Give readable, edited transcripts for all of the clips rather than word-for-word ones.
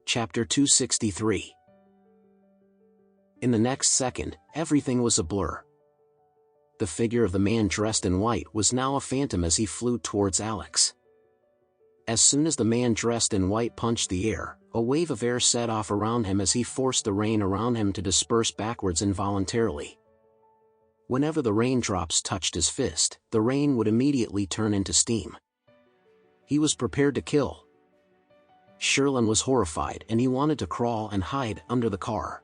Chapter 263. In the next second, everything was a blur. The figure of the man dressed in white was now a phantom as he flew towards Alex. As soon as the man dressed in white punched the air, a wave of air set off around him as he forced the rain around him to disperse backwards involuntarily. Whenever the raindrops touched his fist, the rain would immediately turn into steam. He was prepared to kill. Sherlin was horrified and he wanted to crawl and hide under the car.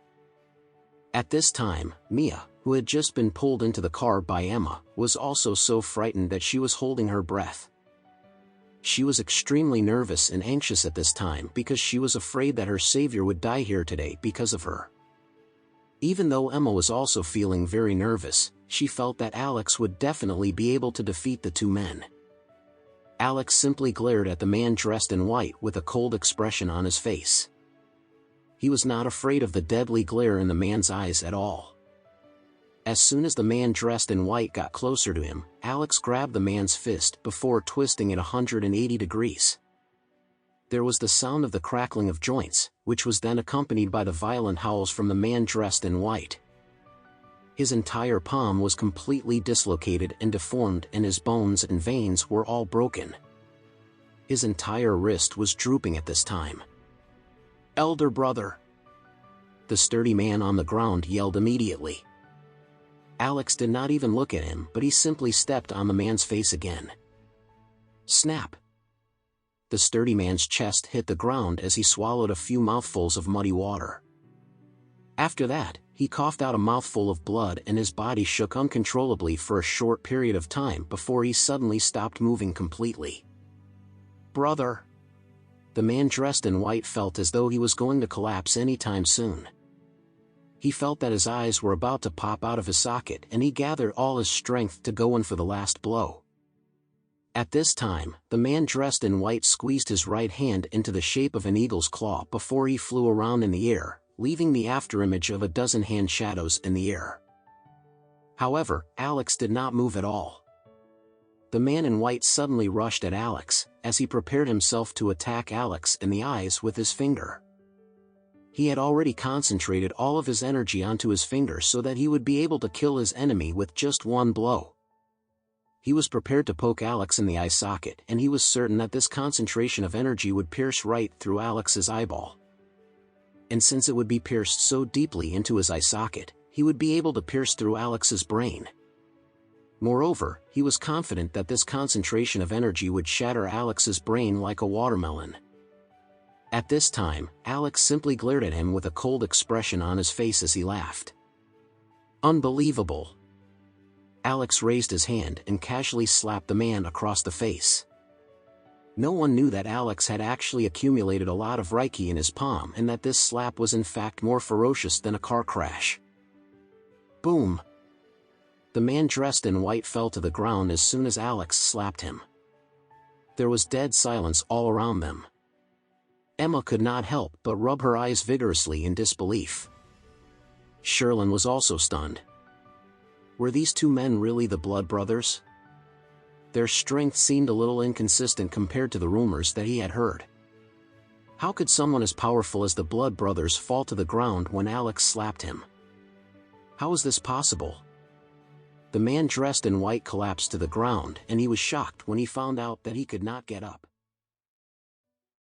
At this time, Mia, who had just been pulled into the car by Emma, was also so frightened that she was holding her breath. She was extremely nervous and anxious at this time because she was afraid that her savior would die here today because of her. Even though Emma was also feeling very nervous, she felt that Alex would definitely be able to defeat the two men. Alex simply glared at the man dressed in white with a cold expression on his face. He was not afraid of the deadly glare in the man's eyes at all. As soon as the man dressed in white got closer to him, Alex grabbed the man's fist before twisting it 180 degrees. There was the sound of the crackling of joints, which was then accompanied by the violent howls from the man dressed in white. His entire palm was completely dislocated and deformed and his bones and veins were all broken. His entire wrist was drooping at this time. "Elder brother!" The sturdy man on the ground yelled immediately. Alex did not even look at him, but he simply stepped on the man's face again. Snap! The sturdy man's chest hit the ground as he swallowed a few mouthfuls of muddy water. After that, he coughed out a mouthful of blood and his body shook uncontrollably for a short period of time before he suddenly stopped moving completely. "Brother!" The man dressed in white felt as though he was going to collapse anytime soon. He felt that his eyes were about to pop out of his socket and he gathered all his strength to go in for the last blow. At this time, the man dressed in white squeezed his right hand into the shape of an eagle's claw before he flew around in the air, leaving the afterimage of a dozen hand shadows in the air. However, Alex did not move at all. The man in white suddenly rushed at Alex, as he prepared himself to attack Alex in the eyes with his finger. He had already concentrated all of his energy onto his finger so that he would be able to kill his enemy with just one blow. He was prepared to poke Alex in the eye socket and he was certain that this concentration of energy would pierce right through Alex's eyeball. And since it would be pierced so deeply into his eye socket, he would be able to pierce through Alex's brain. Moreover, he was confident that this concentration of energy would shatter Alex's brain like a watermelon. At this time, Alex simply glared at him with a cold expression on his face as he laughed. "Unbelievable!" Alex raised his hand and casually slapped the man across the face. No one knew that Alex had actually accumulated a lot of Reiki in his palm and that this slap was in fact more ferocious than a car crash. Boom! The man dressed in white fell to the ground as soon as Alex slapped him. There was dead silence all around them. Emma could not help but rub her eyes vigorously in disbelief. Sherlin was also stunned. Were these two men really the blood brothers? Their strength seemed a little inconsistent compared to the rumors that he had heard. How could someone as powerful as the blood brothers fall to the ground when Alex slapped him? How was this possible? The man dressed in white collapsed to the ground and he was shocked when he found out that he could not get up.